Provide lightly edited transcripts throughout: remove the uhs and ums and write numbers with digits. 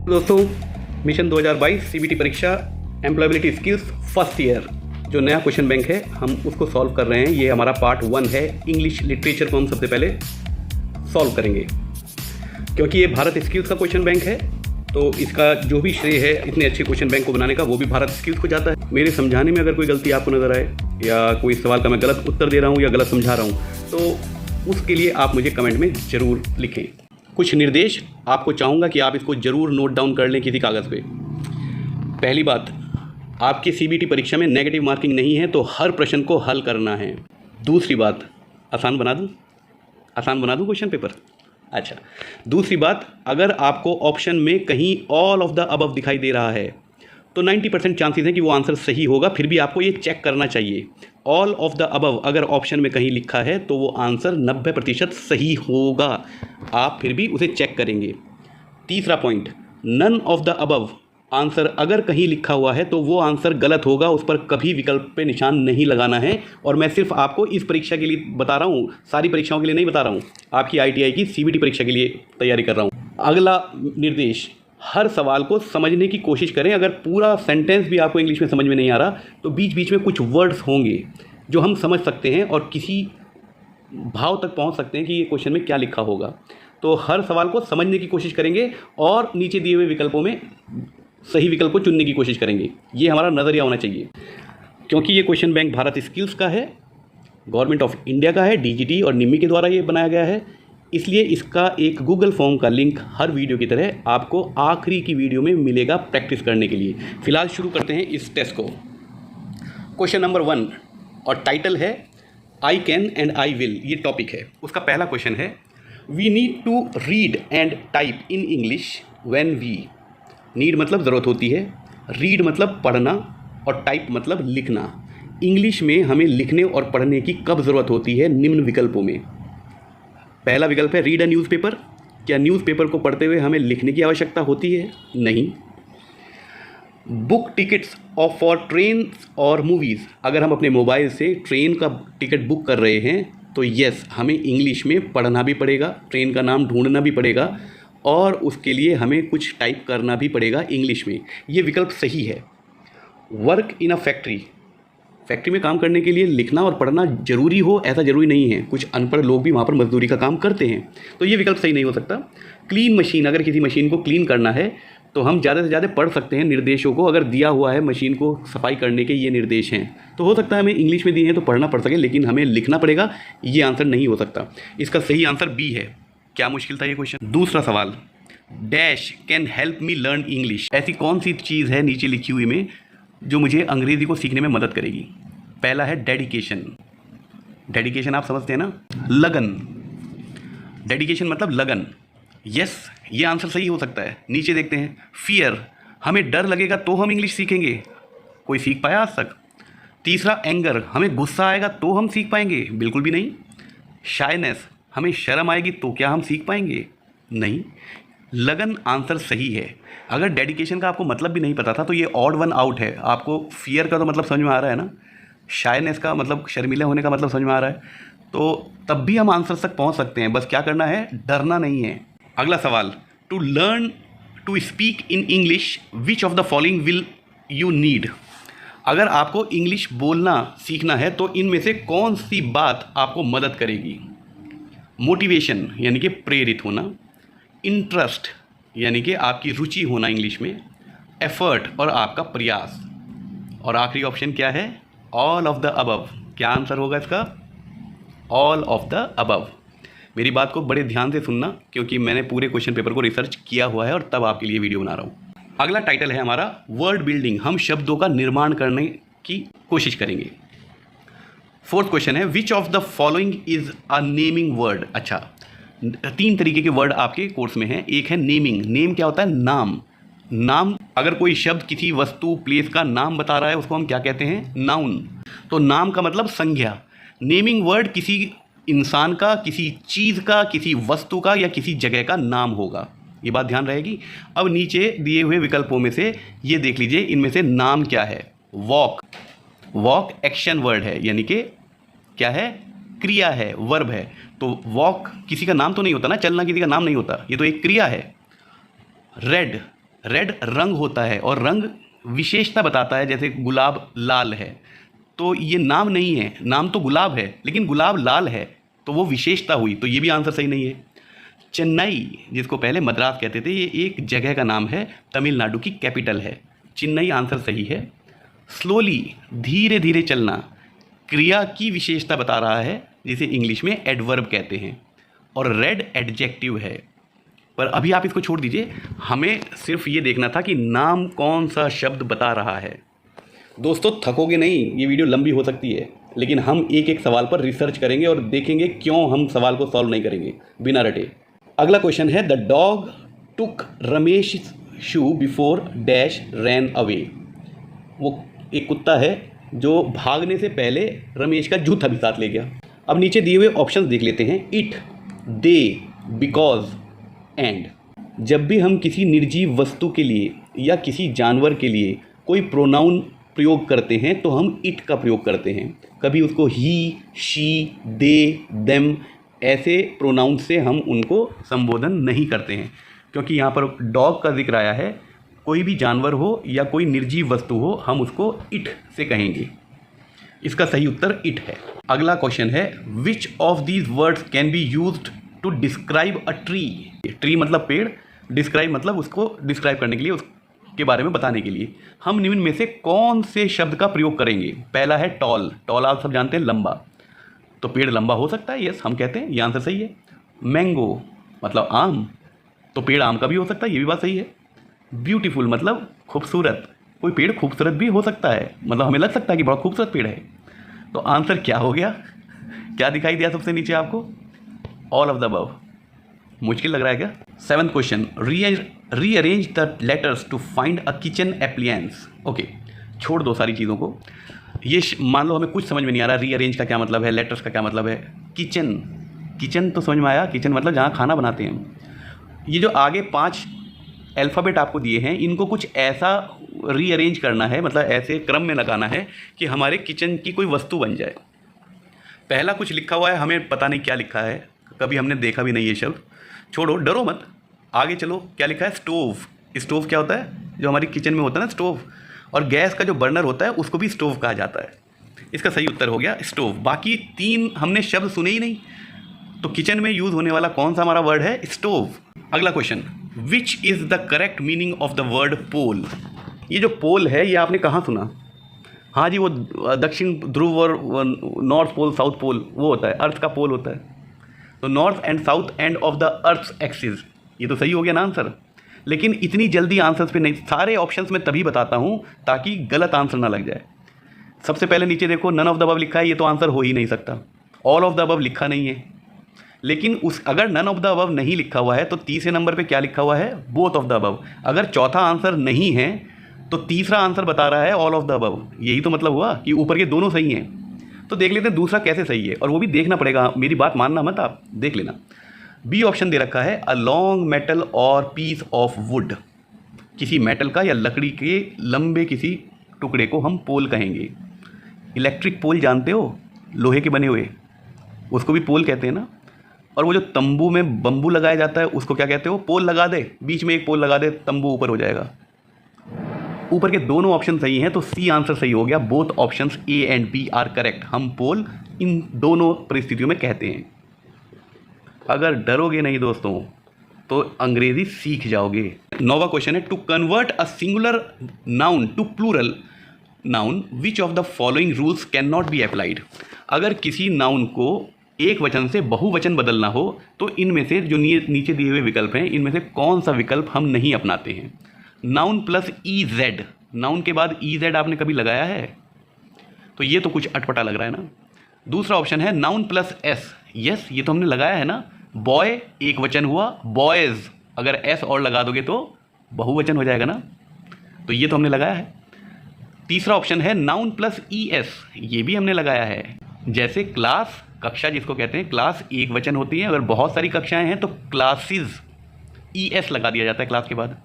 दोस्तों, mission 2022 CBT परीक्षा employability skills first year जो नया क्वेश्चन बैंक है हम उसको सॉल्व कर रहे हैं। ये हमारा पार्ट 1 है। इंग्लिश लिटरेचर को हम सबसे पहले सॉल्व करेंगे क्योंकि ये भारत स्किल्स का क्वेश्चन बैंक है, तो इसका जो भी श्रेय है इतने अच्छे क्वेश्चन बैंक को बनाने का वो भी भारत स्किल्स को जाता है। मेरे समझाने में अगर कोई गलती आपको नज़र आए या कोई सवाल का मैं गलत उत्तर दे रहा हूँ या गलत समझा रहा हूँ तो उसके लिए आप मुझे कमेंट में ज़रूर लिखें। कुछ निर्देश आपको चाहूँगा कि आप इसको ज़रूर नोट डाउन कर लें किसी कागज़ पे। पहली बात, आपकी सीबीटी परीक्षा में नेगेटिव मार्किंग नहीं है तो हर प्रश्न को हल करना है। दूसरी बात, आसान बना दूँ क्वेश्चन पेपर। अच्छा, दूसरी बात, अगर आपको ऑप्शन में कहीं ऑल ऑफ द अबव दिखाई दे रहा है तो 90% चांसेस हैं कि वो आंसर सही होगा। फिर भी आपको ये चेक करना चाहिए। ऑल ऑफ द अबव अगर ऑप्शन में कहीं लिखा है तो वो आंसर 90% सही होगा। आप फिर भी उसे चेक करेंगे। तीसरा point, none of the above answer अगर कहीं लिखा हुआ है तो वो आंसर गलत होगा, उस पर कभी विकल्प पे निशान नहीं लगाना है। और मैं सिर्फ आपको इस परीक्षा के लिए बता रहा हूँ, सारी परीक्षाओं के लिए नहीं बता रहा हूँ। आपकी आईटीआई की सीबीटी परीक्षा के लिए तैयारी कर रहा हूँ। अगला निर्देश, हर सवाल को समझने की कोशिश करें। अगर पूरा सेंटेंस भी आपको इंग्लिश में समझ में नहीं आ रहा तो बीच बीच में कुछ वर्ड्स होंगे जो हम समझ सकते हैं और किसी भाव तक पहुंच सकते हैं कि ये क्वेश्चन में क्या लिखा होगा। तो हर सवाल को समझने की कोशिश करेंगे और नीचे दिए हुए विकल्पों में सही विकल्प को चुनने की कोशिश करेंगे। ये हमारा नज़रिया होना चाहिए। क्योंकि ये क्वेश्चन बैंक भारत स्किल्स का है, गवर्नमेंट ऑफ इंडिया का है, डीजीटी और निम्मी के द्वारा ये बनाया गया है, इसलिए इसका एक गूगल फॉर्म का लिंक हर वीडियो की तरह आपको आखिरी की वीडियो में मिलेगा प्रैक्टिस करने के लिए। फिलहाल शुरू करते हैं इस टेस्ट को। क्वेश्चन नंबर 1 और टाइटल है I can and I will, ये टॉपिक है। उसका पहला क्वेश्चन है, we need to read and type in English when we. Need मतलब ज़रूरत होती है, रीड मतलब पढ़ना और टाइप मतलब लिखना। इंग्लिश में हमें लिखने और पढ़ने की कब ज़रूरत होती है? निम्न विकल्पों में। पहला विकल्प है रीड अ न्यूज़पेपर। क्या न्यूज़पेपर को पढ़ते हुए हमें लिखने की आवश्यकता होती है? नहीं। Book tickets of for train और मूवीज़। अगर हम अपने मोबाइल से ट्रेन का टिकट बुक कर रहे हैं तो यस, हमें इंग्लिश में पढ़ना भी पड़ेगा, ट्रेन का नाम ढूंढना भी पड़ेगा और उसके लिए हमें कुछ टाइप करना भी पड़ेगा इंग्लिश में। ये विकल्प सही है। Work in a factory, factory में काम करने के लिए लिखना और पढ़ना ज़रूरी हो ऐसा ज़रूरी नहीं है। कुछ अनपढ़ लोग भी वहाँ पर मजदूरी का काम करते हैं, तो ये विकल्प सही नहीं हो सकता। क्लीन मशीन, अगर किसी मशीन को क्लीन करना है तो हम ज़्यादा से ज़्यादा पढ़ सकते हैं निर्देशों को। अगर दिया हुआ है मशीन को सफाई करने के ये निर्देश हैं तो हो सकता है हमें इंग्लिश में दिए हैं तो पढ़ना पड़ सके, लेकिन हमें लिखना पड़ेगा, ये आंसर नहीं हो सकता। इसका सही आंसर बी है। क्या मुश्किल था ये क्वेश्चन। दूसरा सवाल, dash can help me learn English. ऐसी कौन सी चीज़ है नीचे लिखी हुई में जो मुझे अंग्रेज़ी को सीखने में मदद करेगी? पहला है डेडिकेशन। डेडिकेशन आप समझते हैं ना, लगन। डेडिकेशन मतलब लगन। यस, ये आंसर सही हो सकता है। नीचे देखते हैं, फियर, हमें डर लगेगा तो हम इंग्लिश सीखेंगे। कोई सीख पाया आज तक? तीसरा, एंगर, हमें गुस्सा आएगा तो हम सीख पाएंगे? बिल्कुल भी नहीं। शायनेस, हमें शर्म आएगी तो क्या हम सीख पाएंगे? नहीं। लगन आंसर सही है। अगर डेडिकेशन का आपको मतलब भी नहीं पता था तो ये ऑड वन आउट है। आपको फियर का तो मतलब समझ में आ रहा है ना, शायनेस का मतलब शर्मीले होने का मतलब समझ में आ रहा है, तो तब भी हम आंसर तक पहुंच सकते हैं। बस क्या करना है, डरना नहीं है। अगला सवाल, to learn to speak in English which of the following will you need. अगर आपको इंग्लिश बोलना सीखना है तो इनमें से कौन सी बात आपको मदद करेगी? मोटिवेशन यानी कि प्रेरित होना, इंटरेस्ट यानी कि आपकी रुचि होना इंग्लिश में, एफर्ट और आपका प्रयास, और आखिरी ऑप्शन क्या है? All of the above. क्या आंसर होगा इसका? All of the above. मेरी बात को बड़े ध्यान से सुनना क्योंकि मैंने पूरे क्वेश्चन पेपर को रिसर्च किया हुआ है और तब आपके लिए वीडियो बना रहा हूँ। अगला टाइटल है हमारा वर्ड बिल्डिंग। हम शब्दों का निर्माण करने की कोशिश करेंगे। फोर्थ क्वेश्चन है, which of the following is a naming word. अच्छा, 3 तरीके के वर्ड आपके कोर्स में हैं। एक है नेमिंग। नेम क्या होता है? नाम। नाम, अगर कोई शब्द किसी वस्तु प्लेस का नाम बता रहा है उसको हम क्या कहते हैं? नाउन। तो नाम का मतलब संज्ञा। नेमिंग वर्ड किसी इंसान का, किसी चीज़ का, किसी वस्तु का या किसी जगह का नाम होगा। ये बात ध्यान रहेगी। अब नीचे दिए हुए विकल्पों में से ये देख लीजिए, इनमें से नाम क्या है? वॉक। वॉक एक्शन वर्ड है, यानी कि क्या है? क्रिया है, वर्ब है। तो वॉक किसी का नाम तो नहीं होता ना, चलना किसी का नाम नहीं होता, ये तो एक क्रिया है। रेड, रेड रंग होता है और रंग विशेषता बताता है, जैसे गुलाब लाल है तो ये नाम नहीं है, नाम तो गुलाब है लेकिन गुलाब लाल है तो वो विशेषता हुई, तो ये भी आंसर सही नहीं है। चेन्नई, जिसको पहले मद्रास कहते थे, ये एक जगह का नाम है, तमिलनाडु की कैपिटल है। चेन्नई आंसर सही है। स्लोली, धीरे धीरे चलना, क्रिया की विशेषता बता रहा है जिसे इंग्लिश में एडवर्ब कहते हैं, और रेड एडजेक्टिव है। पर अभी आप इसको छोड़ दीजिए, हमें सिर्फ ये देखना था कि नाम कौन सा शब्द बता रहा है। दोस्तों थकोगे नहीं, ये वीडियो लंबी हो सकती है लेकिन हम एक एक सवाल पर रिसर्च करेंगे और देखेंगे क्यों हम सवाल को सॉल्व नहीं करेंगे बिना रटे। अगला क्वेश्चन है, the dog took Ramesh shoe before dash ran away. वो एक कुत्ता है जो भागने से पहले रमेश का जूता भी साथ ले गया। अब नीचे दिए हुए ऑप्शंस देख लेते हैं। It, they, because, and. जब भी हम किसी निर्जीव वस्तु के लिए या किसी जानवर के लिए कोई प्रोनाउन प्रयोग करते हैं तो हम इट का प्रयोग करते हैं। कभी उसको ही, शी, दे, देम ऐसे प्रोनाउन से हम उनको संबोधन नहीं करते हैं, क्योंकि यहाँ पर डॉग का जिक्र आया है। कोई भी जानवर हो या कोई निर्जीव वस्तु हो, हम उसको इट से कहेंगे। इसका सही उत्तर इट है। अगला क्वेश्चन है, which of these words can be used to describe a tree. Tree मतलब पेड़, डिस्क्राइब मतलब उसको डिस्क्राइब करने के लिए, उसके बारे में बताने के लिए। हम निम्न में से कौन से शब्द का प्रयोग करेंगे। पहला है टॉल, टॉल आप सब जानते हैं लंबा, तो पेड़ लंबा हो सकता है, यस हम कहते हैं, ये आंसर सही है। मैंगो मतलब आम, तो पेड़ आम का भी हो सकता है, ये भी बात सही है। ब्यूटीफुल मतलब खूबसूरत, कोई पेड़ खूबसूरत भी हो सकता है, मतलब हमें लग सकता है कि बहुत खूबसूरत पेड़ है। तो आंसर क्या हो गया, क्या दिखाई दिया सबसे नीचे आपको, ऑल ऑफ द अबव। मुश्किल लग रहा है क्या। 7th question, rearrange the letters to find a kitchen appliances. Okay, छोड़ दो सारी चीज़ों को। ये मान लो हमें कुछ समझ में नहीं आ रहा, रीअरेंज का क्या मतलब है, लेटर्स का क्या मतलब है। किचन, किचन तो समझ में आया, किचन मतलब जहाँ खाना बनाते हैं। ये जो आगे 5 अल्फ़ाबेट आपको दिए हैं, इनको कुछ ऐसा रीअरेंज करना है, मतलब ऐसे क्रम में लगाना है कि हमारे किचन की कोई वस्तु बन जाए। पहला कुछ लिखा हुआ है, हमें पता नहीं क्या लिखा है, कभी हमने देखा भी नहीं ये शब्द, छोड़ो डरो मत, आगे चलो। क्या लिखा है, स्टोव। स्टोव क्या होता है, जो हमारी किचन में होता है ना स्टोव, और गैस का जो बर्नर होता है उसको भी स्टोव कहा जाता है। इसका सही उत्तर हो गया स्टोव। बाकी 3 हमने शब्द सुने ही नहीं, तो किचन में यूज़ होने वाला कौन सा हमारा वर्ड है, स्टोव। अगला question, which is the correct meaning of the word pole. ये जो पोल है ये आपने कहाँ सुना। हाँ जी, वो दक्षिण ध्रुव और नॉर्थ पोल साउथ पोल वो होता है, अर्थ का पोल होता है। तो north and south end of the earth axis, ये तो सही हो गया ना आंसर। लेकिन इतनी जल्दी आंसर्स पे नहीं, सारे ऑप्शंस में तभी बताता हूँ ताकि गलत आंसर ना लग जाए। सबसे पहले नीचे देखो, नन ऑफ द अबव लिखा है, ये तो आंसर हो ही नहीं सकता। ऑल ऑफ द अबव लिखा नहीं है, लेकिन अगर नन ऑफ द अबव नहीं लिखा हुआ है तो तीसरे नंबर पे क्या लिखा हुआ है, बोथ ऑफ द अबव। अगर चौथा आंसर नहीं है तो तीसरा आंसर बता रहा है ऑल ऑफ द अबव। यही तो मतलब हुआ कि ऊपर के दोनों सही हैं। तो देख लेते हैं दूसरा कैसे सही है, और वो भी देखना पड़ेगा, मेरी बात मानना मत, आप देख लेना। बी ऑप्शन दे रखा है, अ लॉन्ग मेटल और पीस ऑफ वुड। किसी मेटल का या लकड़ी के लंबे किसी टुकड़े को हम पोल कहेंगे। इलेक्ट्रिक पोल जानते हो, लोहे के बने हुए, उसको भी पोल कहते हैं ना। और वो जो तंबू में बम्बू लगाया जाता है उसको क्या कहते हो, पोल लगा दे, बीच में एक पोल लगा दे, तंबू ऊपर हो जाएगा। ऊपर के दोनों ऑप्शन सही हैं, तो सी आंसर सही हो गया। Both options A and B are correct. हम पोल इन दोनों परिस्थितियों में कहते हैं। अगर डरोगे नहीं दोस्तों तो अंग्रेजी सीख जाओगे। 9वां क्वेश्चन है, to convert a singular noun to plural noun which of the following rules can not be applied. अगर किसी नाउन को एक वचन से बहुवचन बदलना हो तो इनमें से जो नीचे दिए हुए विकल्प हैं, इनमें से कौन सा विकल्प हम नहीं अपनाते हैं। Noun plus E Z, noun के बाद ई जेड आपने कभी लगाया है, तो ये तो कुछ अटपटा लग रहा है ना। दूसरा ऑप्शन है नाउन प्लस एस, यस ये तो हमने लगाया है ना। बॉय एक वचन हुआ, बॉयज़, अगर एस और लगा दोगे तो बहुवचन हो जाएगा ना, तो ये तो हमने लगाया है। तीसरा ऑप्शन है नाउन प्लस ई एस, ये भी हमने लगाया है। जैसे क्लास, कक्षा जिसको कहते हैं, क्लास एक वचन होती है, अगर बहुत सारी कक्षाएं हैं तो क्लासेस, ई एस लगा दिया जाता है क्लास के बाद।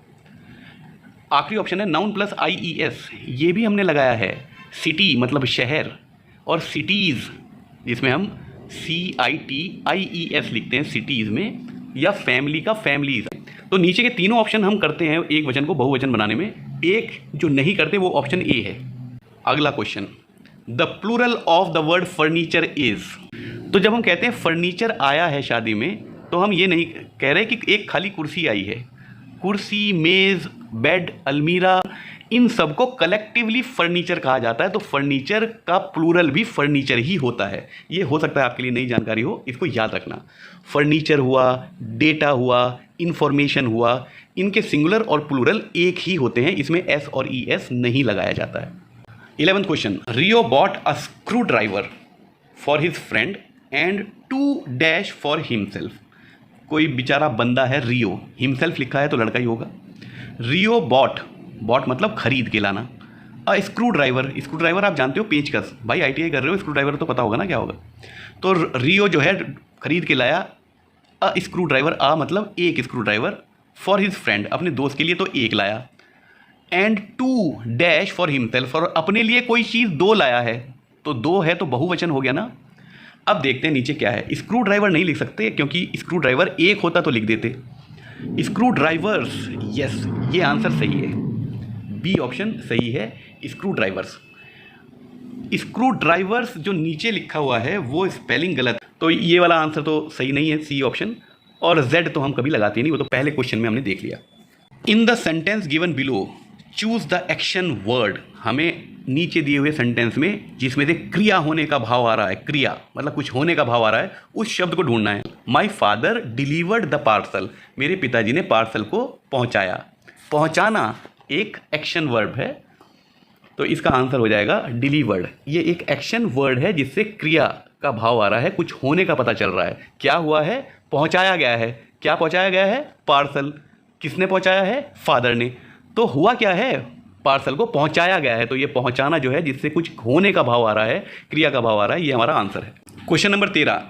आखिरी ऑप्शन है नाउन प्लस आई ई एस, ये भी हमने लगाया है। सिटी मतलब शहर, और सिटीज़ जिसमें हम CITIES लिखते हैं सिटीज़ में, या फैमिली का फैमिलीज़। तो नीचे के तीनों ऑप्शन हम करते हैं एक वचन को बहुवचन बनाने में, एक जो नहीं करते वो ऑप्शन ए है। अगला question, the plural of the word furniture is. तो जब हम कहते हैं फर्नीचर आया है शादी में, तो हम ये नहीं कह रहे कि एक खाली कुर्सी आई है। कुर्सी, मेज़, बेड, अलमीरा, इन सब को कलेक्टिवली फर्नीचर कहा जाता है। तो फर्नीचर का प्लूरल भी फर्नीचर ही होता है। ये हो सकता है आपके लिए नई जानकारी हो, इसको याद रखना। फर्नीचर हुआ, डेटा हुआ, इंफॉर्मेशन हुआ, इनके सिंगुलर और प्लूरल एक ही होते हैं, इसमें एस और ई एस नहीं लगाया जाता है। 11th question, Rio bought a screw driver for his friend and 2 for himself. कोई बेचारा बंदा है रियो, हिमसेल्फ लिखा है तो लड़का ही होगा। रियो बॉट, बॉट मतलब खरीद के लाना। स्क्रू ड्राइवर, स्क्रू ड्राइवर आप जानते हो पेचकस, भाई आईटीआई कर रहे हो, स्क्रू ड्राइवर तो पता होगा ना क्या होगा। तो रियो जो है खरीद के लाया स्क्रू ड्राइवर, मतलब एक screw driver, for his friend, अपने दोस्त के लिए तो एक लाया, एंड 2 फॉर हिमसेल्फ, और अपने लिए कोई चीज़ 2 लाया है, तो 2 है तो बहुवचन हो गया ना। अब देखते हैं नीचे क्या है। स्क्रू ड्राइवर नहीं लिख सकते क्योंकि स्क्रू ड्राइवर एक होता तो लिख देते। स्क्रू ड्राइवर्स, यस ये आंसर सही है, बी ऑप्शन सही है, स्क्रू ड्राइवर्स। स्क्रू ड्राइवर्स जो नीचे लिखा हुआ है वो स्पेलिंग गलत, तो ये वाला आंसर तो सही नहीं है, सी ऑप्शन। और जेड तो हम कभी लगाते नहीं, वो तो पहले क्वेश्चन में हमने देख लिया। इन the sentence given below choose the action word. हमें नीचे दिए हुए सेंटेंस में जिसमें से क्रिया होने का भाव आ रहा है, क्रिया मतलब कुछ होने का भाव आ रहा है, उस शब्द को ढूंढना है। My father delivered the parcel, मेरे पिताजी ने पार्सल को पहुंचाया। पहुंचाना एक एक्शन वर्ब है, तो इसका आंसर हो जाएगा डिलीवर्ड। ये एक एक्शन वर्ड है जिससे क्रिया का भाव आ रहा है, कुछ होने का पता चल रहा है। क्या हुआ है? पहुंचाया गया है। क्या पहुंचाया गया है? पार्सल। किसने पहुंचाया है? फादर ने। तो हुआ क्या है? पार्सल को पहुंचाया गया है। तो ये पहुंचाना जो है जिससे कुछ होने का भाव आ रहा है, क्रिया का भाव आ रहा है, ये हमारा आंसर है। Question number 13,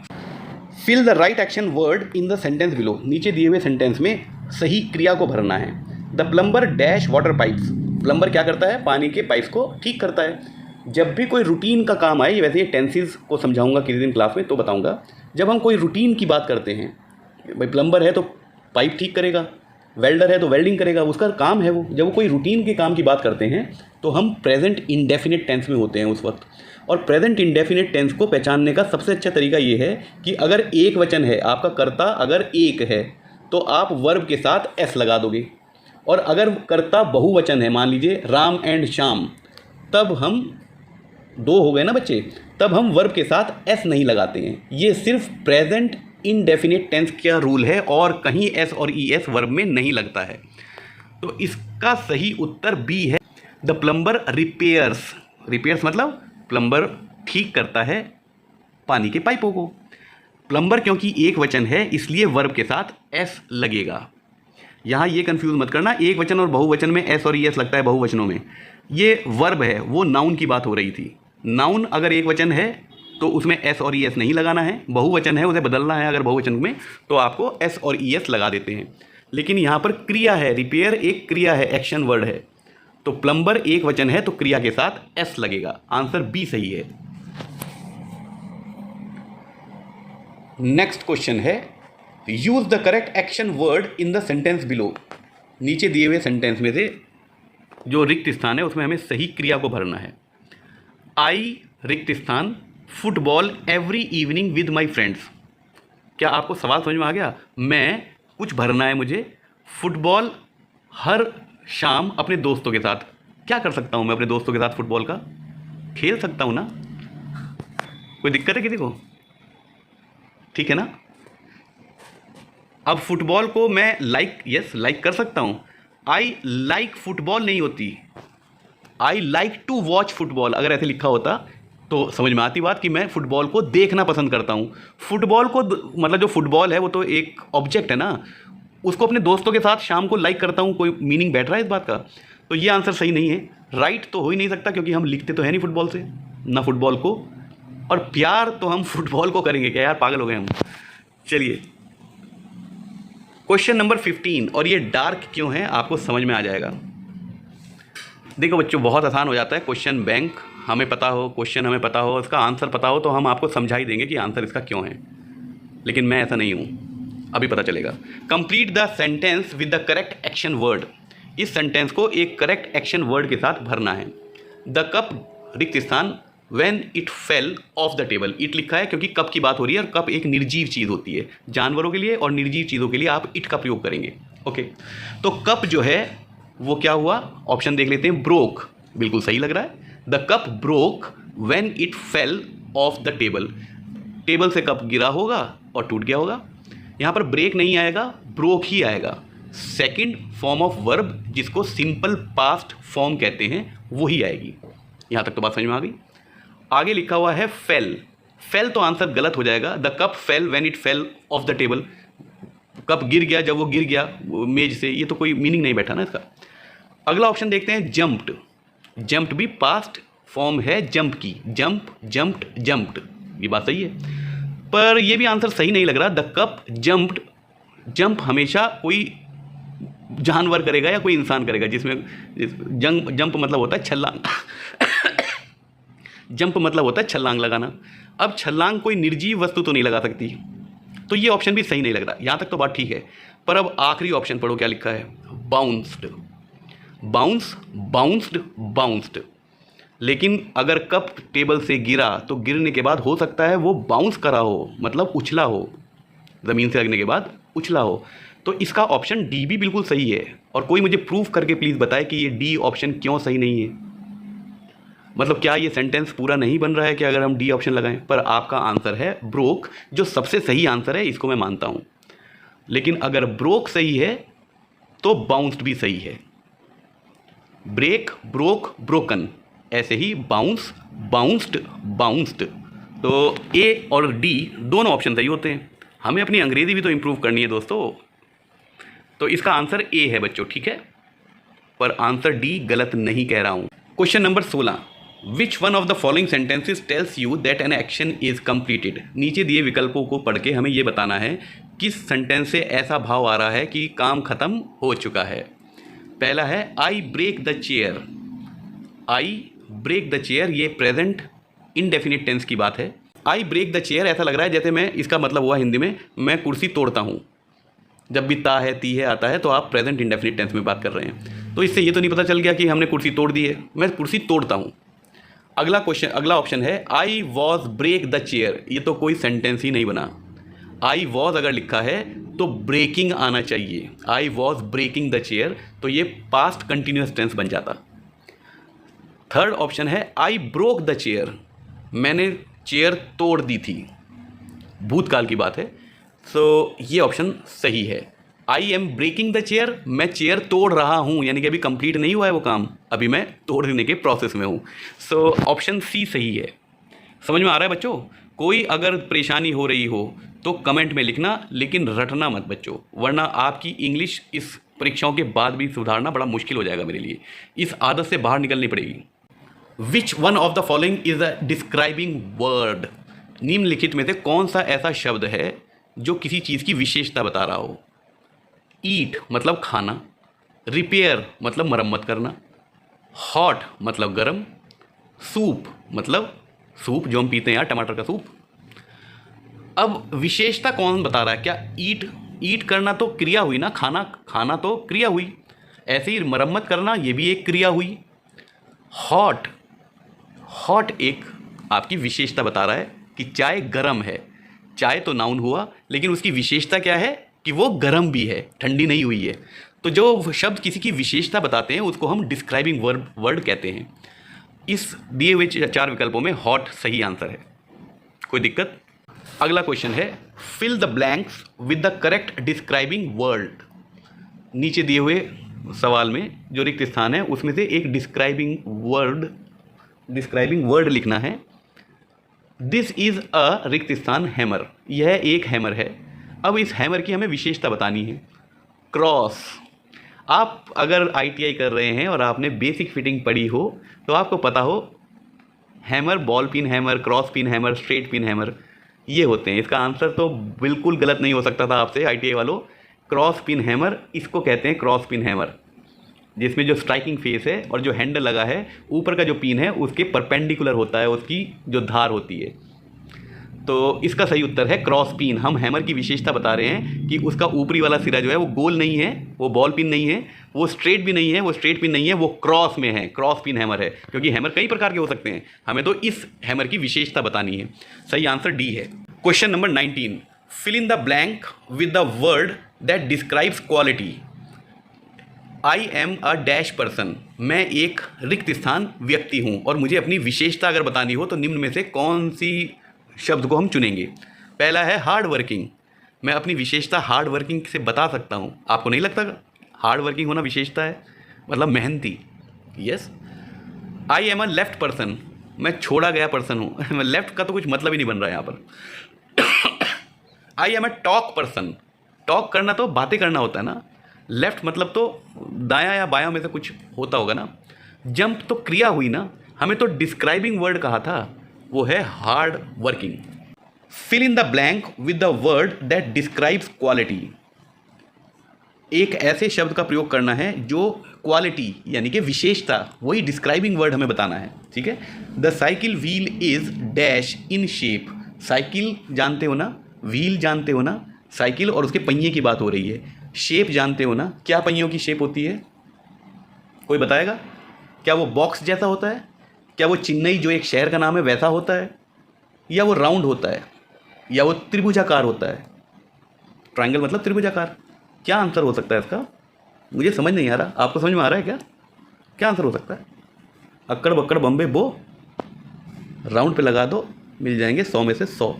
fill the right action word in the sentence below. नीचे दिए हुए सेंटेंस में सही क्रिया को भरना है। The plumber dash water pipes. Plumber क्या करता है? पानी के पाइप्स को ठीक करता है। जब भी कोई रूटीन का काम आए, वैसे ये टेंसेस को समझाऊंगा किसी दिन क्लास में तो बताऊंगा। जब हम कोई रूटीन की बात करते हैं, भाई प्लम्बर है तो पाइप ठीक करेगा, वेल्डर है तो वेल्डिंग करेगा, उसका काम है वो। जब वो कोई रूटीन के काम की बात करते हैं तो हम प्रेजेंट इंडेफिनिट टेंस में होते हैं उस वक्त। और प्रेजेंट इंडेफिनिट टेंस को पहचानने का सबसे अच्छा तरीका ये है कि अगर एक वचन है, आपका कर्ता अगर एक है तो आप वर्ब के साथ एस लगा दोगे, और अगर कर्ता बहुवचन है, मान लीजिए राम एंड श्याम, तब हम 2 हो गए ना बच्चे, तब हम वर्ब के साथ एस नहीं लगाते हैं। ये सिर्फ प्रेजेंट इनडेफिनिट टेंस का रूल है और कहीं एस और ई एस वर्ब में नहीं लगता है। तो इसका सही उत्तर बी है, द प्लम्बर रिपेयर्स। रिपेयर्स मतलब प्लम्बर ठीक करता है पानी के पाइपों को। प्लम्बर क्योंकि एक वचन है इसलिए वर्ब के साथ एस लगेगा। यहाँ ये कंफ्यूज मत करना, एक वचन और बहुवचन में एस और ई एस लगता है बहुवचनों में। ये वर्ब है, वो नाउन की बात हो रही थी। नाउन अगर एक वचन है तो उसमें एस और ई एस नहीं लगाना है, बहुवचन है उसे बदलना है अगर बहुवचन में तो आपको एस और ई एस लगा देते हैं। लेकिन यहाँ पर क्रिया है, रिपेयर एक क्रिया है, एक्शन वर्ड है, तो प्लम्बर एक वचन है तो क्रिया के साथ एस लगेगा। आंसर बी सही है। नेक्स्ट क्वेश्चन है, use the correct action word in the sentence below. नीचे दिए हुए सेंटेंस में से जो रिक्त स्थान है उसमें हमें सही क्रिया को भरना है। आई रिक्त स्थान football every evening with my friends. क्या आपको सवाल समझ में आ गया? मैं कुछ भरना है मुझे, फुटबॉल हर शाम अपने दोस्तों के साथ। क्या कर सकता हूँ मैं अपने दोस्तों के साथ? फुटबॉल का खेल सकता हूँ ना? कोई दिक्कत है किसी को? ठीक है ना? अब फुटबॉल को मैं लाइक कर सकता हूँ। आई लाइक फुटबॉल नहीं होती, I like to watch football. अगर ऐसे लिखा होता तो समझ में आती बात कि मैं फुटबॉल को देखना पसंद करता हूँ। फुटबॉल को मतलब जो फुटबॉल है वो तो एक ऑब्जेक्ट है ना, उसको अपने दोस्तों के साथ शाम को लाइक करता हूँ, कोई मीनिंग बैठ रहा है इस बात का? तो ये आंसर सही नहीं है। राइट तो हो ही नहीं सकता क्योंकि हम लिखते तो है नहीं फुटबॉल से ना फुटबॉल को, और प्यार तो हम फुटबॉल को करेंगे क्या यार, पागल हो गए हम। चलिए क्वेश्चन नंबर 15, और ये डार्क क्यों है आपको समझ में आ जाएगा। देखो बच्चों, बहुत आसान हो जाता है। क्वेश्चन बैंक हमें पता हो, क्वेश्चन हमें पता हो, इसका आंसर पता हो तो हम आपको समझा ही देंगे कि आंसर इसका क्यों है, लेकिन मैं ऐसा नहीं हूँ। अभी पता चलेगा। Complete the sentence with the correct action word. इस सेंटेंस को एक करेक्ट एक्शन वर्ड के साथ भरना है। द कप रिक्त स्थान when it fell off the table. It लिखा है क्योंकि कप की बात हो रही है और कप एक निर्जीव चीज़ होती है। जानवरों के लिए और निर्जीव चीज़ों के लिए आप इट का प्रयोग करेंगे। ओके, तो कप जो है वो क्या हुआ, ऑप्शन देख लेते हैं। ब्रोक, बिल्कुल सही लग रहा है। The cup broke when it fell off the table. Table से कप गिरा होगा और टूट गया होगा। यहाँ पर ब्रेक नहीं आएगा, ब्रोक ही आएगा। सेकंड फॉर्म ऑफ वर्ब जिसको सिंपल पास्ट फॉर्म कहते हैं वही आएगी। यहाँ तक तो बात समझ में आ गई। आगे लिखा हुआ है फेल। फेल तो आंसर गलत हो जाएगा। The cup fail when it fell off the table. Cup गिर गया जब वो गिर गया मेज से, ये तो कोई मीनिंग नहीं बैठा ना इसका। अगला ऑप्शन देखते हैं जंप्ड। जंप्ड भी पास्ट फॉर्म है जंप की। जंप, जंप्ड, जंप्ड, ये बात सही है, पर ये भी आंसर सही नहीं लग रहा। The cup jumped. जंप हमेशा कोई जानवर करेगा या कोई इंसान करेगा, जिसमें जंप मतलब होता है छलांग। जंप मतलब होता है छलांग लगाना। अब छलांग कोई निर्जीव वस्तु तो नहीं लगा सकती, तो ये ऑप्शन भी सही नहीं लग रहा। यहाँ तक तो बात ठीक है, पर अब आखिरी ऑप्शन पढ़ो क्या लिखा है। बाउंस्ड। Bounce, bounced, bounced. लेकिन अगर कप टेबल से गिरा तो गिरने के बाद हो सकता है वो बाउंस करा हो, मतलब उछला हो, ज़मीन से लगने के बाद उछला हो। तो इसका ऑप्शन डी भी बिल्कुल सही है। और कोई मुझे प्रूफ करके प्लीज़ बताए कि ये डी ऑप्शन क्यों सही नहीं है। मतलब क्या ये सेंटेंस पूरा नहीं बन रहा है कि अगर हम डी ऑप्शन लगाएं। पर आपका आंसर है ब्रोक, जो सबसे सही आंसर है, इसको मैं मानता हूँ। लेकिन अगर ब्रोक सही है तो बाउंस्ड भी सही है। ब्रेक, ब्रोक, ब्रोकन, ऐसे ही बाउंस, बाउंस्ड, बाउंस्ड। तो ए और डी दोनों ऑप्शन सही होते हैं। हमें अपनी अंग्रेजी भी तो इम्प्रूव करनी है दोस्तों। तो इसका आंसर ए है बच्चों, ठीक है, पर आंसर डी गलत नहीं कह रहा हूँ। Question number 16, which one of the following sentences tells you that an action is completed. नीचे दिए विकल्पों को पढ़ के हमें ये बताना है किस सेंटेंस से ऐसा भाव आ रहा है कि काम खत्म हो चुका है। पहला है I break the chair. I break the chair, ये प्रेजेंट इनडेफिनिट टेंस की बात है। आई ब्रेक द चेयर ऐसा लग रहा है जैसे मैं, इसका मतलब हुआ हिंदी में, मैं कुर्सी तोड़ता हूँ। जब भी ता है, ती है आता है तो आप प्रेजेंट इंडेफिनिट टेंस में बात कर रहे हैं। तो इससे ये तो नहीं पता चल गया कि हमने कुर्सी तोड़ दी है, मैं कुर्सी तोड़ता हूँ। अगला ऑप्शन है I was break the chair. ये तो कोई सेंटेंस ही नहीं बना। आई वॉज अगर लिखा है तो ब्रेकिंग आना चाहिए। I was breaking the chair, तो ये पास्ट कंटिन्यूस टेंस बन जाता। थर्ड ऑप्शन है आई ब्रोक द चेयर। मैंने चेयर तोड़ दी थी, भूतकाल की बात है, तो ये ऑप्शन सही है। I am breaking the chair, मैं चेयर तोड़ रहा हूँ, यानी कि अभी कंप्लीट नहीं हुआ है वो काम, अभी मैं तोड़ने के प्रोसेस में हूँ। सो ऑप्शन सी सही है। समझ में आ रहा है बच्चों? कोई अगर परेशानी हो रही हो तो कमेंट में लिखना, लेकिन रटना मत बच्चों, वरना आपकी इंग्लिश इस परीक्षाओं के बाद भी सुधारना बड़ा मुश्किल हो जाएगा मेरे लिए। इस आदत से बाहर निकलनी पड़ेगी। Which one of the following is a describing word. निम्नलिखित में से कौन सा ऐसा शब्द है जो किसी चीज़ की विशेषता बता रहा हो। ईट मतलब खाना, रिपेयर मतलब मरम्मत करना, हॉट मतलब गर्म, सूप मतलब सूप जो हम पीते हैं यार, टमाटर का सूप। अब विशेषता कौन बता रहा है? क्या ईट करना तो क्रिया हुई ना, खाना तो क्रिया हुई, ऐसे ही मरम्मत करना ये भी एक क्रिया हुई। हॉट एक आपकी विशेषता बता रहा है कि चाय गर्म है। चाय तो नाउन हुआ, लेकिन उसकी विशेषता क्या है कि वो गर्म भी है, ठंडी नहीं हुई है। तो जो शब्द किसी की विशेषता बताते हैं उसको हम डिस्क्राइबिंग वर्ड कहते हैं। इस दिए हुए 4 विकल्पों में हॉट सही आंसर है। कोई दिक्कत? अगला क्वेश्चन है fill the blanks with the correct describing word. नीचे दिए हुए सवाल में जो रिक्त स्थान है उसमें से एक डिस्क्राइबिंग वर्ड लिखना है। दिस इज़ अ रिक्त स्थान हैमर। यह एक हैमर है। अब इस हैमर की हमें विशेषता बतानी है। क्रॉस, आप अगर ITI कर रहे हैं और आपने बेसिक फिटिंग पढ़ी हो तो आपको पता हो hammer, ball pin hammer, cross pin hammer, straight pin hammer, ये होते हैं। इसका आंसर तो बिल्कुल गलत नहीं हो सकता था आपसे ITI वालों। क्रॉस पिन हैमर, इसको कहते हैं क्रॉस पिन हैमर, जिसमें जो स्ट्राइकिंग फेस है और जो हैंडल लगा है, ऊपर का जो पिन है उसके परपेंडिकुलर होता है, उसकी जो धार होती है। तो इसका सही उत्तर है क्रॉस पिन। हम हैमर की विशेषता बता रहे हैं कि उसका ऊपरी वाला सिरा जो है वो गोल नहीं है, वो बॉल पिन नहीं है, वो स्ट्रेट भी नहीं है, वो स्ट्रेट पिन नहीं है, वो क्रॉस में है, क्रॉस पिन हैमर है। क्योंकि हैमर कई प्रकार के हो सकते हैं, हमें तो इस हैमर की विशेषता बतानी है। सही आंसर डी है। Question number 19, fill in the blank with the word that describes quality. I am a dash person. मैं एक रिक्त स्थान व्यक्ति हूँ और मुझे अपनी विशेषता अगर बतानी हो तो निम्न में से कौन सी शब्द को हम चुनेंगे। पहला है हार्ड वर्किंग। मैं अपनी विशेषता हार्ड वर्किंग से बता सकता हूँ। आपको नहीं लगता हार्ड वर्किंग होना विशेषता है, मतलब मेहनती? Yes. I am a left person. मैं छोड़ा गया पर्सन हूँ। लेफ्ट का तो कुछ मतलब ही नहीं बन रहा है यहाँ पर। आई am a talk person. Talk करना तो बातें करना होता है ना। लेफ्ट मतलब तो दायां या बायां में से कुछ होता होगा ना। जंप तो क्रिया हुई ना, हमें तो डिस्क्राइबिंग वर्ड कहा था, वो है hard working. Fill in the blank with the word that describes quality. एक ऐसे शब्द का प्रयोग करना है जो क्वालिटी यानी कि विशेषता, वही डिस्क्राइबिंग वर्ड हमें बताना है। ठीक है। The cycle wheel is dash in shape. Cycle जानते हो ना, व्हील जानते हो ना, साइकिल और उसके पहिए की बात हो रही है। शेप जानते हो ना, क्या पहियों की शेप होती है? कोई बताएगा? क्या वो बॉक्स जैसा होता है? क्या वो चेन्नई जो एक शहर का नाम है वैसा होता है? या वो राउंड होता है? या वो त्रिभुजाकार होता है? ट्रायंगल मतलब त्रिभुजाकार। क्या आंसर हो सकता है इसका? मुझे समझ नहीं आ रहा। आपको समझ में आ रहा है क्या? क्या आंसर हो सकता है? अक्कड़ बक्कड़ बम्बे बो, राउंड पे लगा दो, मिल जाएंगे 100 में से 100।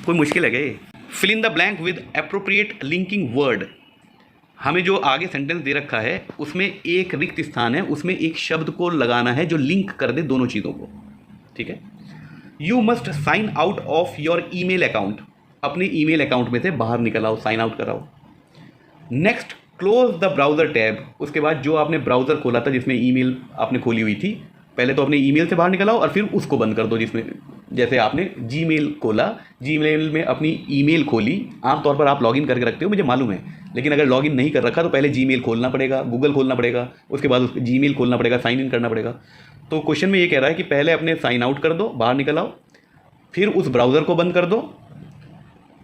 कोई मुश्किल है क्या ये? Fill in the blank with appropriate linking word. हमें जो आगे सेंटेंस दे रखा है उसमें एक रिक्त स्थान है, उसमें एक शब्द को लगाना है जो लिंक कर दे दोनों चीज़ों को। ठीक है। You must sign out of your email account. अपने ईमेल अकाउंट में से बाहर निकल आओ, साइन आउट कराओ। Next, close the browser tab. उसके बाद जो आपने ब्राउज़र खोला था जिसमें ईमेल आपने खोली हुई थी, पहले तो अपने ईमेल से बाहर निकल आओ और फिर उसको बंद कर दो। जिसमें जैसे आपने जीमेल खोला, जीमेल में अपनी ईमेल खोली। आमतौर पर आप लॉगिन करके रखते हो, मुझे मालूम है, लेकिन अगर लॉगिन नहीं कर रखा तो पहले जीमेल खोलना पड़ेगा, गूगल खोलना पड़ेगा, उसके बाद उसको जीमेल खोलना पड़ेगा, साइन इन करना पड़ेगा। तो क्वेश्चन में ये कह रहा है कि पहले अपने साइन आउट कर दो, बाहर निकल आओ, फिर उस ब्राउज़र को बंद कर दो,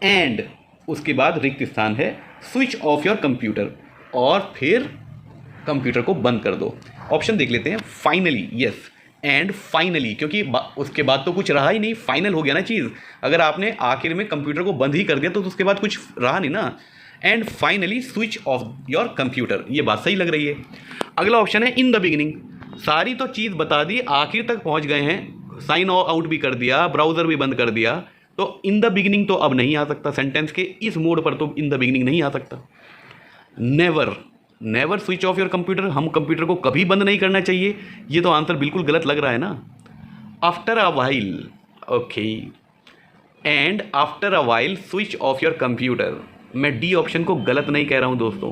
एंड उसके बाद रिक्त स्थान है स्विच ऑफ योर कंप्यूटर, और फिर कंप्यूटर को बंद कर दो। ऑप्शन देख लेते हैं। फाइनली, यस, एंड फाइनली, क्योंकि उसके बाद तो कुछ रहा ही नहीं, फाइनल हो गया ना चीज़। अगर आपने आखिर में कंप्यूटर को बंद ही कर दिया तो उसके बाद कुछ रहा नहीं ना। And finally switch off your computer, ये बात सही लग रही है। अगला ऑप्शन है इन द बिगिनिंग। सारी तो चीज़ बता दी, आखिर तक पहुंच गए हैं, साइन आउट भी कर दिया, ब्राउज़र भी बंद कर दिया, तो इन द बिगिनिंग तो अब नहीं आ सकता। सेंटेंस के इस मोड पर तो इन द बिगिनिंग नहीं आ सकता। Never, never switch off your computer. हम कंप्यूटर को कभी बंद नहीं करना चाहिए, ये तो आंसर बिल्कुल गलत लग रहा है ना। After a while, okay, and after a while switch off your computer. मैं डी ऑप्शन को गलत नहीं कह रहा हूँ दोस्तों,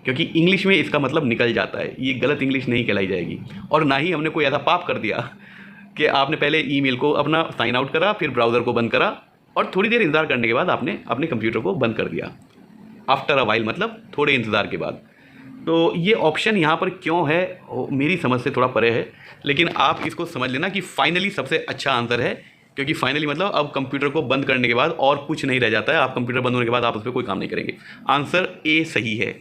क्योंकि इंग्लिश में इसका मतलब निकल जाता है, ये गलत इंग्लिश नहीं कहलाई जाएगी। और ना ही हमने कोई ऐसा पाप कर दिया कि आपने पहले ईमेल को अपना साइन आउट करा, फिर ब्राउज़र को बंद करा, और थोड़ी देर इंतज़ार करने के बाद आपने अपने कंप्यूटर को बंद कर दिया। आफ्टर अ वाइल मतलब थोड़े इंतज़ार के बाद। तो ये ऑप्शन यहाँ पर क्यों है मेरी समझ से थोड़ा परे है, लेकिन आप इसको समझ लेना कि फाइनली सबसे अच्छा आंसर है, क्योंकि फाइनली मतलब अब कंप्यूटर को बंद करने के बाद और कुछ नहीं रह जाता है। आप कंप्यूटर बंद होने के बाद आप उस पर कोई काम नहीं करेंगे। आंसर ए सही है।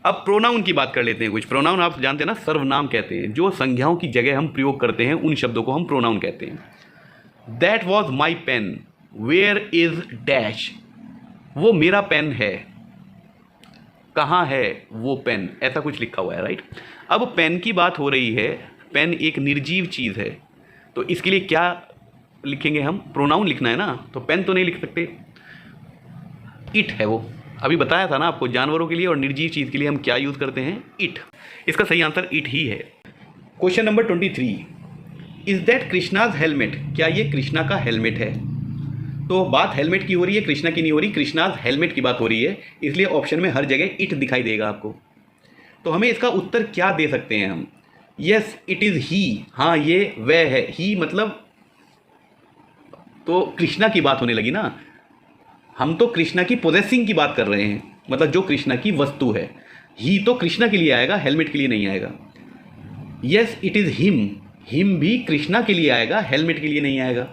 अब प्रोनाउन की बात कर लेते हैं। कुछ प्रोनाउन आप जानते हैं ना, सर्वनाम कहते हैं। जो संज्ञाओं की जगह हम प्रयोग करते हैं उन शब्दों को हम प्रोनाउन कहते हैं। That was my pen, where is dash. वो मेरा पेन है, कहाँ है वो पेन, ऐसा कुछ लिखा हुआ है, राइट। अब पेन की बात हो रही है, पेन एक निर्जीव चीज़ है, तो इसके लिए क्या लिखेंगे हम? प्रोनाउन लिखना है ना, तो पेन तो नहीं लिख सकते। इट है वो, अभी बताया था ना आपको, जानवरों के लिए और निर्जीव चीज़ के लिए हम क्या यूज़ करते हैं? इट। इसका सही आंसर इट ही है। Question number 23, is that Krishna's helmet. क्या ये कृष्णा का हेलमेट है? तो बात हेलमेट की हो रही है, कृष्णा की नहीं हो रही, कृष्णाज हेलमेट की बात हो रही है, इसलिए ऑप्शन में हर जगह इट दिखाई देगा आपको। तो हमें इसका उत्तर क्या दे सकते हैं हम? यस, इट इज़ ही। हाँ, ये वह है। ही मतलब तो कृष्णा की बात होने लगी ना। हम तो कृष्णा की पोजेसिंग की बात कर रहे हैं, मतलब जो कृष्णा की वस्तु है। ही तो कृष्णा के लिए आएगा, हेलमेट के लिए नहीं आएगा। Yes, it is him. Him भी कृष्णा के लिए आएगा, हेलमेट के लिए नहीं आएगा।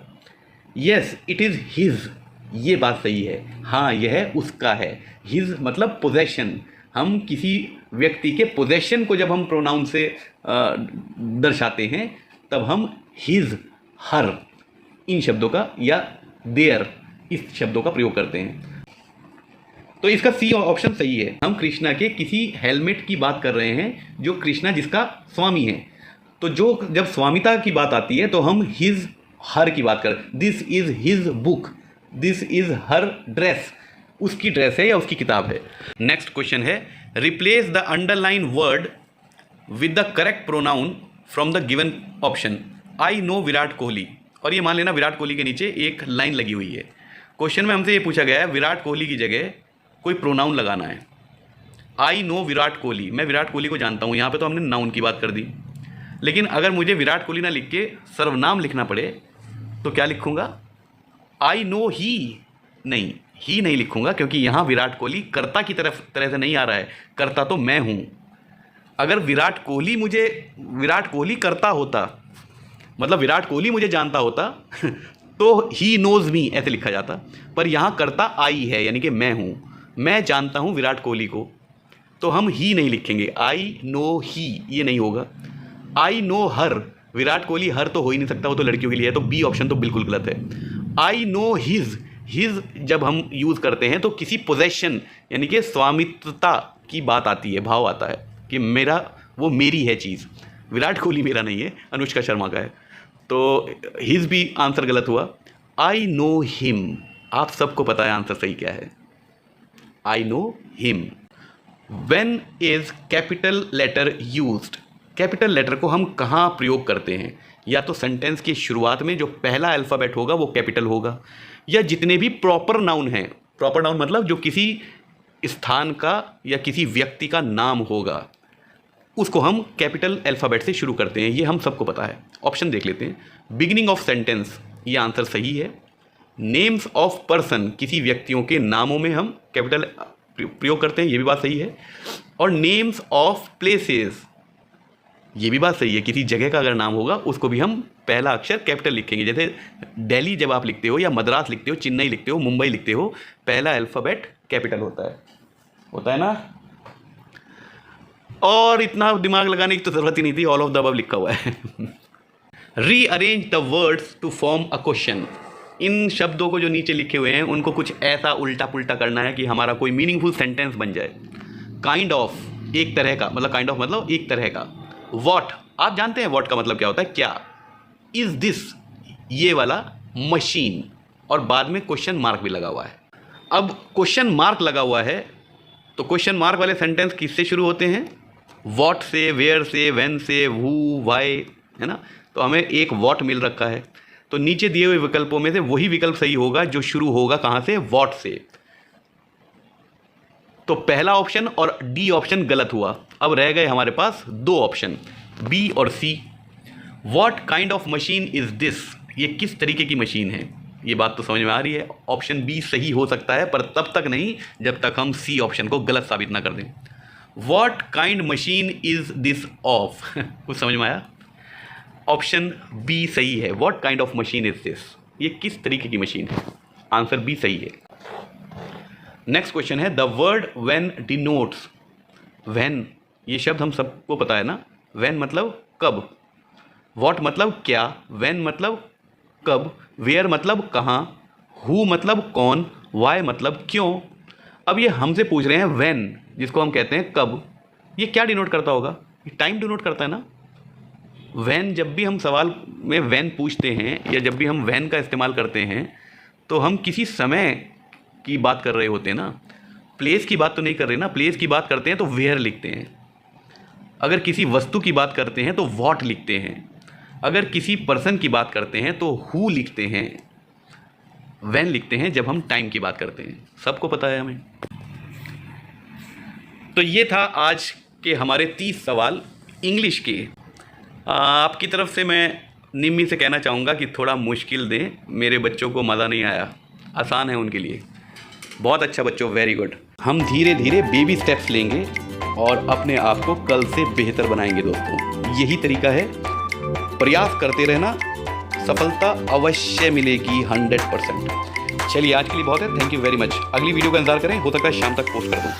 यस इट इज़ हिज, ये बात सही है, हाँ यह उसका है। हिज मतलब पोजेशन, हम किसी व्यक्ति के पोजेशन को जब हम प्रोनाउन से दर्शाते हैं तब हम हिज, हर, इन शब्दों का या देयर इस शब्दों का प्रयोग करते हैं। तो इसका सी ऑप्शन सही है। हम कृष्णा के किसी हेलमेट की बात कर रहे हैं जो कृष्णा जिसका स्वामी है। तो जो जब स्वामिता की बात आती है तो हम हिज, हर की बात कर, this is his book, this is her dress, उसकी ड्रेस है या उसकी किताब है। नेक्स्ट क्वेश्चन है replace the underline word with the correct pronoun from the given option. I know Virat Kohli, और ये मान लेना विराट कोहली के नीचे एक लाइन लगी हुई है। क्वेश्चन में हमसे ये पूछा गया है विराट कोहली की जगह कोई प्रोनाउन लगाना है। आई नो विराट कोहली, मैं विराट कोहली को जानता हूँ, यहाँ पे तो हमने नाउन की बात कर दी। लेकिन अगर मुझे विराट कोहली ना लिख के सर्वनाम लिखना पड़े तो क्या लिखूँगा? आई नो ही, नहीं ही नहीं लिखूँगा, क्योंकि यहाँ विराट कोहली कर्ता की तरह से नहीं आ रहा है, कर्ता तो मैं हूँ। अगर विराट कोहली कर्ता होता, मतलब विराट कोहली मुझे जानता होता तो ही नोज मी ऐसे लिखा जाता, पर यहाँ कर्ता आई है, यानी कि मैं हूँ, मैं जानता हूँ विराट कोहली को, तो हम ही नहीं लिखेंगे, आई नो ही ये नहीं होगा। आई नो हर, विराट कोहली हर तो हो ही नहीं सकता, वो तो लड़कियों के लिए है, तो बी ऑप्शन तो बिल्कुल गलत है। आई नो हिज, हिज जब हम यूज़ करते हैं तो किसी पोजेशन यानी कि स्वामित्वता की बात आती है, भाव आता है कि मेरा, वो मेरी है चीज़। विराट कोहली मेरा नहीं है, अनुष्का शर्मा का है, तो हिज भी आंसर गलत हुआ। आई नो हिम, आप सबको पता है आंसर सही क्या है, I know him. When is capital letter used, capital letter को हम कहाँ प्रयोग करते हैं? या तो सेंटेंस की शुरुआत में जो पहला अल्फ़ाबेट होगा वो कैपिटल होगा, या जितने भी प्रॉपर नाउन हैं, प्रॉपर नाउन मतलब जो किसी स्थान का या किसी व्यक्ति का नाम होगा, उसको हम कैपिटल अल्फ़ाबेट से शुरू करते हैं, ये हम सबको पता है। ऑप्शन देख लेते हैं। बिगिनिंग ऑफ सेंटेंस, ये आंसर सही है। नेम्स ऑफ पर्सन, किसी व्यक्तियों के नामों में हम कैपिटल प्रयोग करते हैं, ये भी बात सही है। और नेम्स ऑफ प्लेसेस, ये भी बात सही है, किसी जगह का अगर नाम होगा उसको भी हम पहला अक्षर कैपिटल लिखेंगे। जैसे दिल्ली जब आप लिखते हो, या मद्रास लिखते हो, चेन्नई लिखते हो, मुंबई लिखते हो, पहला अल्फ़ाबेट कैपिटल होता है ना। और इतना दिमाग लगाने की तो ज़रूरत ही नहीं थी, ऑल ऑफ द अबव लिखा हुआ है। Rearrange the words to form a question, इन शब्दों को जो नीचे लिखे हुए हैं उनको कुछ ऐसा उल्टा पुल्टा करना है कि हमारा कोई मीनिंगफुल सेंटेंस बन जाए। काइंड ऑफ, एक तरह का, मतलब काइंड ऑफ मतलब एक तरह का। वॉट, आप जानते हैं वॉट का मतलब क्या होता है, क्या। इज दिस, ये वाला मशीन, और बाद में क्वेश्चन मार्क भी लगा हुआ है। अब क्वेश्चन मार्क लगा हुआ है तो क्वेश्चन मार्क वाले सेंटेंस किससे शुरू होते हैं? वॉट से, वेयर से, व्हेन से, हु, वाई, है ना। तो हमें एक वॉट मिल रखा है, तो नीचे दिए हुए विकल्पों में से वही विकल्प सही होगा जो शुरू होगा कहाँ से? वॉट से। तो पहला ऑप्शन और डी ऑप्शन गलत हुआ। अब रह गए हमारे पास दो ऑप्शन, बी और c. What kind of machine is this, ये किस तरीके की मशीन है, ये बात तो समझ में आ रही है। ऑप्शन बी सही हो सकता है, पर तब तक नहीं जब तक हम सी ऑप्शन को गलत साबित ना कर दें। What kind machine is this of, कुछ समझ में आया? ऑप्शन बी सही है, what kind of machine is this, ये किस तरीके की मशीन है, आंसर बी सही है। नेक्स्ट क्वेश्चन है the word when denotes, when ये शब्द हम सबको पता है ना, व्हेन मतलब कब, व्हाट मतलब क्या, व्हेन मतलब कब, वेयर मतलब कहाँ, हु मतलब कौन, वाई मतलब क्यों। अब ये हमसे पूछ रहे हैं व्हेन, जिसको हम कहते हैं कब, ये क्या डिनोट करता होगा? ये टाइम डिनोट करता है ना। व्हेन, जब भी हम सवाल में व्हेन पूछते हैं या जब भी हम व्हेन का इस्तेमाल करते हैं तो हम किसी समय की बात कर रहे होते हैं ना, प्लेस की बात तो नहीं कर रहे ना। प्लेस की बात करते हैं तो वेयर लिखते हैं, अगर किसी वस्तु की बात करते हैं तो व्हाट लिखते हैं, अगर किसी पर्सन की बात करते हैं तो हु लिखते हैं, व्हेन लिखते हैं जब हम टाइम की बात करते हैं। सबको पता है हमें। तो ये था आज के हमारे 30 सवाल इंग्लिश के। आपकी तरफ से मैं निम्मी से कहना चाहूँगा कि थोड़ा मुश्किल दें, मेरे बच्चों को मज़ा नहीं आया, आसान है उनके लिए। बहुत अच्छा बच्चों, वेरी गुड। हम धीरे धीरे बेबी स्टेप्स लेंगे और अपने आप को कल से बेहतर बनाएंगे दोस्तों। यही तरीका है, प्रयास करते रहना, सफलता अवश्य मिलेगी 100%। चलिए आज के लिए बहुत है, थैंक यू वेरी मच। अगली वीडियो का इंतजार करें, हो सकता है शाम तक पोस्ट कर दूँ।